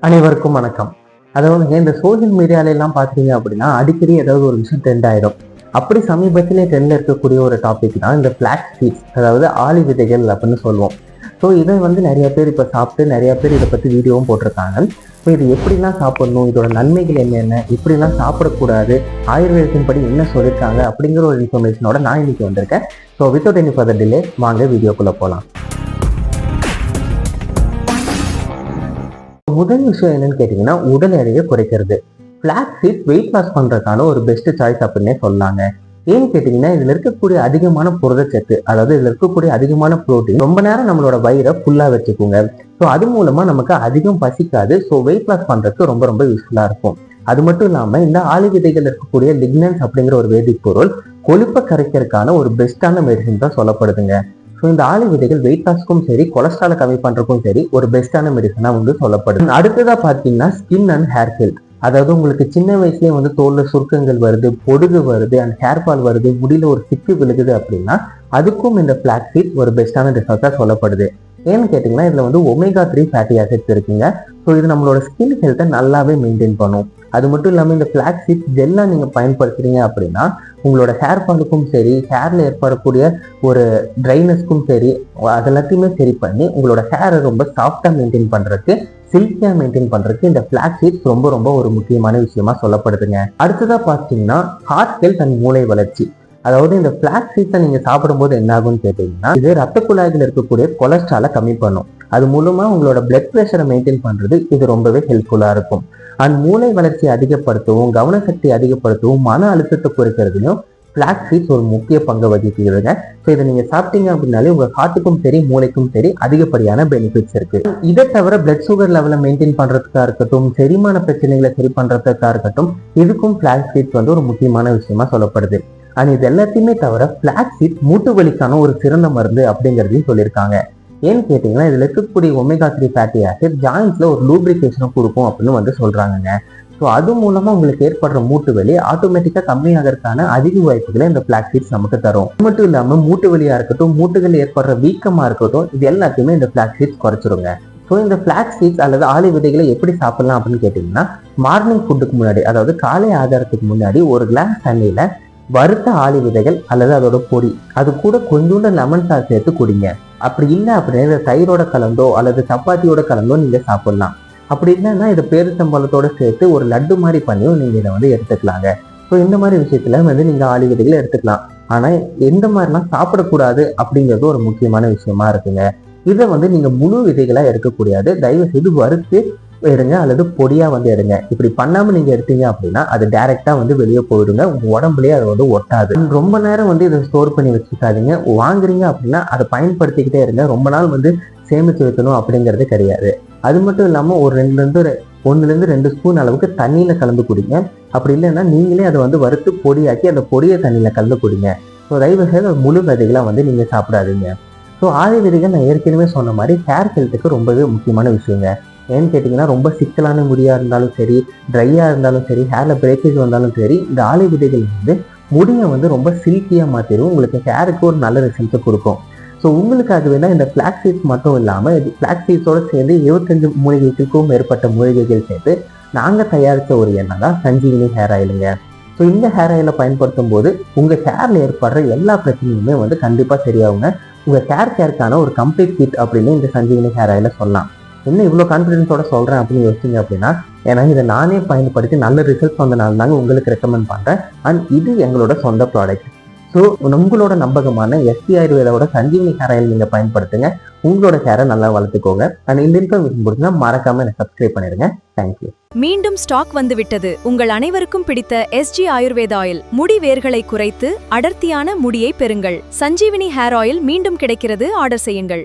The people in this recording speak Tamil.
அனைவருக்கும் வணக்கம். அதாவது இந்த சோசியல் மீடியால எல்லாம் பார்த்தீங்க அப்படின்னா அடிக்கடி ஏதாவது ஒரு விஷயம் ட்ரெண்ட் ஆயிடும். அப்படி சமீபத்திலே ட்ரெண்ட்ல இருக்கக்கூடிய ஒரு டாபிக் தான் இந்த ஃபிளாக்ஸ் சீட்ஸ், அதாவது ஆளி விதைகள் அப்படின்னு சொல்லுவோம். ஸோ இதை நிறைய பேர் இப்போ சாப்பிட்டு நிறைய பேர் இதை பற்றி வீடியோவும் போட்டிருக்காங்க. ஸோ இது எப்படிலாம் சாப்பிடணும், இதோட நன்மைகள் என்னென்ன, இப்படிலாம் சாப்பிடக்கூடாது, ஆயுர்வேதத்தின் படி என்ன சொல்லியிருக்காங்க அப்படிங்கிற ஒரு இன்ஃபர்மேஷனோட நான் இன்னைக்கு வந்திருக்கேன். So without any further delay வாங்க வீடியோக்குள்ளே போகலாம். முதல் விஷயம் என்னன்னு கேட்டீங்கன்னா உடல் எடையை குறைக்கிறது. ஃபிளாக்ஸ் சீட்ஸ் வெயிட் லாஸ் பண்றதுக்கான ஒரு பெஸ்ட் சாய்ஸ் அப்படின்னே சொல்லலாங்க. ஏன்னு கேட்டீங்கன்னா இதுல இருக்கக்கூடிய அதிகமான புரதச்சத்து, அதாவது இதுல இருக்கக்கூடிய அதிகமான புரோட்டீன் ரொம்ப நேரம் நம்மளோட வயிறை ஃபுல்லா வச்சுக்கோங்க. ஸோ அது மூலமா நமக்கு அதிகம் பசிக்காது. ஸோ வெயிட் லாஸ் பண்றதுக்கு ரொம்ப ரொம்ப யூஸ்ஃபுல்லா இருக்கும். அது மட்டும் இல்லாம இந்த ஆளி விதைகள் இருக்கக்கூடிய லிக்னன்ஸ் அப்படிங்கிற ஒரு வேதிக் பொருள் கொழுப்பை கரைக்கிறதுக்கான ஒரு பெஸ்டான மெடிசன் தான் சொல்லப்படுதுங்க. ஸோ இந்த ஆளி விதைகள் வெயிட் லாஸ்க்கும் சரி, கொலஸ்ட்ராலை கம்மி பண்றதுக்கும் சரி ஒரு பெஸ்டான மெடிசனா சொல்லப்படுது. அடுத்ததா பாத்தீங்கன்னா ஸ்கின் அண்ட் ஹேர் ஹெல்த். அதாவது உங்களுக்கு சின்ன வயசுலயே தோல்ல சுருக்கங்கள் வருது, பொடுகு வருது, அண்ட் ஹேர் ஃபால் வருது, முடியல ஒரு சிக்கு விழுகுது அப்படின்னா அதுக்கும் இந்த ஃபிளாக்ஸ் சீட் ஒரு பெஸ்டான ரிசல்ட்டா சொல்லப்படுது. ஏன்னு கேட்டீங்கன்னா இதுல ஒமேகா 3 ஃபேட்டி ஆசிட்ஸ் இருக்குங்க. ஸோ இது நம்மளோட ஸ்கின் ஹெல்த்தை நல்லாவே மெயின்டைன் பண்ணும். அது மட்டும் இல்லாமல் இந்த ஃபிளாக்ஸ் சீட்ஸ் ஜெல்லாம் நீங்கள் பயன்படுத்துறீங்க அப்படின்னா உங்களோட ஹேர் ஃபாலுக்கும் சரி, ஹேரில் ஏற்படக்கூடிய ஒரு ட்ரைனஸ்க்கும் சரி, அதெல்லாத்தையுமே சரி பண்ணி உங்களோட ஹேரை ரொம்ப சாஃப்டாக மெயின்டைன் பண்ணுறதுக்கு, சில்கியாக மெயின்டைன் பண்ணுறதுக்கு இந்த ஃபிளாக்ஸ் சீட்ஸ் ரொம்ப ரொம்ப ஒரு முக்கியமான விஷயமா சொல்லப்படுதுங்க. அடுத்ததாக பார்த்தீங்கன்னா ஹார்ட் ஹெல்த் அண்ட் மூளை வளர்ச்சி. அதாவது இந்த ஃபிளாக்ஸ் சீட்ஸை நீங்கள் சாப்பிடும்போது என்ன ஆகும்னு கேட்டீங்கன்னா இது ரத்த குழாய்கள் இருக்கக்கூடிய கொலஸ்ட்ராலை கம்மி பண்ணும். அது மூலமா உங்களோட பிளட் ப்ரெஷரை மெயின்டைன் பண்றது இது ரொம்பவே ஹெல்ப்ஃபுல்லா இருக்கும். அண்ட் மூளை வளர்ச்சியை அதிகப்படுத்தவும், கவன சக்தி அதிகப்படுத்தவும், மன அழுத்தத்தை குறைக்கிறதுலையும் ஃபிளாக்ஸ் சீட்ஸ் ஒரு முக்கிய பங்கு வகிக்கிறதுங்க. ஸோ இதை நீங்க சாப்பிட்டீங்க அப்படின்னாலே உங்க ஹார்ட்டுக்கும் சரி, மூளைக்கும் சரி அதிகப்படியான பெனிஃபிட்ஸ் இருக்கு. இதை தவிர பிளட் சுகர் லெவலை மெயின்டைன் பண்றதுக்கா இருக்கட்டும், செரிமான பிரச்சனைகளை சரி பண்றதுக்கா இருக்கட்டும், இதுக்கும் ஃபிளாக்ஸ் சீட்ஸ் ஒரு முக்கியமான விஷயமா சொல்லப்படுது. அண்ட் இது எல்லாத்தையுமே தவிர ஃபிளாக்ஸ் சீட்ஸ் மூட்டு வலிக்கான ஒரு சிறந்த மருந்து அப்படிங்கிறதையும் சொல்லியிருக்காங்க. ஏன்னு கேட்டீங்கன்னா இதுல இருக்கக்கூடிய ஒமேகா 3 ஃபேட்டி ஆசிட் ஜாயின்ஸ்ல ஒரு லூப்ரிகேஷனை கொடுக்கும் அப்படின்னு சொல்றாங்க. ஸோ அது மூலமா உங்களுக்கு ஏற்படுற மூட்டு வலி ஆட்டோமேட்டிக்கா கம்மியாகிறதுக்கான அதிக வாய்ப்புகளை இந்த ஃபிளாக்ஸ் சீட்ஸ் நமக்கு தரும். அது மட்டும் இல்லாம மூட்டு வலியா இருக்கட்டும், மூட்டுகள் ஏற்படுற வீக்கமா இருக்கட்டும், இது எல்லாத்தையுமே இந்த ஃபிளாக்ஸ் சீட்ஸ் குறைச்சிருங்க. ஸோ இந்த ஃபிளாக்ஸ் சீட்ஸ் அல்லது ஆளி விதைகளை எப்படி சாப்பிடலாம் அப்படின்னு கேட்டீங்கன்னா மார்னிங் ஃபுட்டுக்கு முன்னாடி, அதாவது காலை ஆதாரத்துக்கு முன்னாடி ஒரு கிளாஸ் தண்ணியில வறுத்த ஆளி விதைகள் அல்லது அதோட பொடி, அது கூட கொஞ்சோண்டு லெமன் சாஸ் சேர்த்து குடிங்க. அப்படி இல்லை அப்படின்னா தயிரோட கலந்தோ அல்லது சப்பாத்தியோட கலந்தோ நீங்க சாப்பிடலாம். அப்படி இல்லைன்னா இதை பேரிச்சம்பழத்தோட சேர்த்து ஒரு லட்டு மாதிரி பண்ணியும் நீங்க இதை எடுத்துக்கலாங்க. ஸோ இந்த மாதிரி விஷயத்துல நீங்க ஆளி விதைகளை எடுத்துக்கலாம். ஆனா எந்த மாதிரிலாம் சாப்பிடக்கூடாது அப்படிங்கிறது ஒரு முக்கியமான விஷயமா இருக்குங்க. இதை நீங்க முழு விதைகளா எடுக்கக்கூடாது. தயவு செய்து வறுத்து எடுங்க அல்லது பொடியா எடுங்க. இப்படி பண்ணாம நீங்க எடுத்தீங்க அப்படின்னா அது டைரக்டா வெளியே போயிடுங்க. உங்க உடம்புலயே அது ஒட்டாது. ரொம்ப நேரம் இதை ஸ்டோர் பண்ணி வச்சுக்காதீங்க. வாங்குறீங்க அப்படின்னா அதை பயன்படுத்திக்கிட்டே இருங்க. ரொம்ப நாள் சேமிச்சு வைக்கணும் அப்படிங்கிறது கிடையாது. அது மட்டும் இல்லாம ஒரு 1-2 ஸ்பூன் அளவுக்கு தண்ணியில கலந்து குடிங்க. அப்படி இல்லைன்னா நீங்களே அதை வறுத்து பொடியாக்கி அந்த பொடியை தண்ணியில கலந்து குடிங்க. ஸோ தயவு செய்து முழு விதைகளா நீங்க சாப்பிடாதீங்க. ஸோ ஆளி விதைகள் நான் ஏற்கனவே சொன்ன மாதிரி ஹேர் ஹெல்த்துக்கு ரொம்பவே முக்கியமான விஷயங்க. ஏன்னு கேட்டிங்கன்னா ரொம்ப சிக்கலான முடியா இருந்தாலும் சரி, ட்ரையா இருந்தாலும் சரி, ஹேர்ல பிரேக்கேஜ் வந்தாலும் சரி, இந்த ஆளி விதைகள் முடியை ரொம்ப சில்கியா மாத்திரும். உங்களுக்கு ஹேருக்கு ஒரு நல்ல ரிசல்ட்டை கொடுக்கும். ஸோ உங்களுக்காகவே தான் இந்த ஃபிளாக்ஸ் சீட்ஸ் மட்டும் இல்லாமல் ஃபிளாக்ஸ் சீட்ஸோட சேர்ந்து 25 மூலிகைகளுக்கும் மேற்பட்ட மூலிகைகள் சேர்த்து நாங்கள் தயாரித்த ஒரு எண்ணெய் தான் சஞ்சீவினி ஹேர் ஆயிலுங்க. ஸோ இந்த ஹேர் ஆயிலை பயன்படுத்தும் போது உங்கள் ஹேர்ல ஏற்படுற எல்லா பிரச்சனையுமே கண்டிப்பாக சரியாகுங்க. உங்கள் ஹேர் கேருக்கான ஒரு கம்ப்ளீட் கிட் அப்படின்னு இந்த சஞ்சீவினி ஹேர் ஆயிலை சொல்லலாம். என்ன இவ்வளோ கான்ஃபிடென்ஸோட சொல்கிறேன் அப்படின்னு யோசிச்சிங்க அப்படின்னா, ஏன்னா இதை நானே பயன்படுத்தி நல்ல ரிசல்ட்ஸ் வந்தனால தாங்க உங்களுக்கு ரெக்கமெண்ட் பண்ணுறேன். அண்ட் இது எங்களோட சொந்த ப்ராடக்ட். ஸோ உங்களோட நம்பகமான எஸ்பி ஆயுர்வேதாவோட சஞ்சீவினி ஹேர் ஆயில் நீங்கள் பயன்படுத்துங்க. உங்களோட ஹேரை நல்லா வளர்த்துக்கோங்க. அண்ட் இந்த இன்ஃபர்மேஷன் பிடிச்சினா மறக்காம எனக்கு சப்ஸ்கிரைப் பண்ணிடுங்க. தேங்க்யூ. மீண்டும் ஸ்டாக் வந்துவிட்டது. உங்கள் அனைவருக்கும் பிடித்த எஸ்ஜி ஆயுர்வேத ஆயில் முடி வேர்களை குறைத்து அடர்த்தியான முடியை பெறுங்கள். சஞ்சீவினி ஹேர் ஆயில் மீண்டும் கிடைக்கிறது. ஆர்டர் செய்யுங்கள்.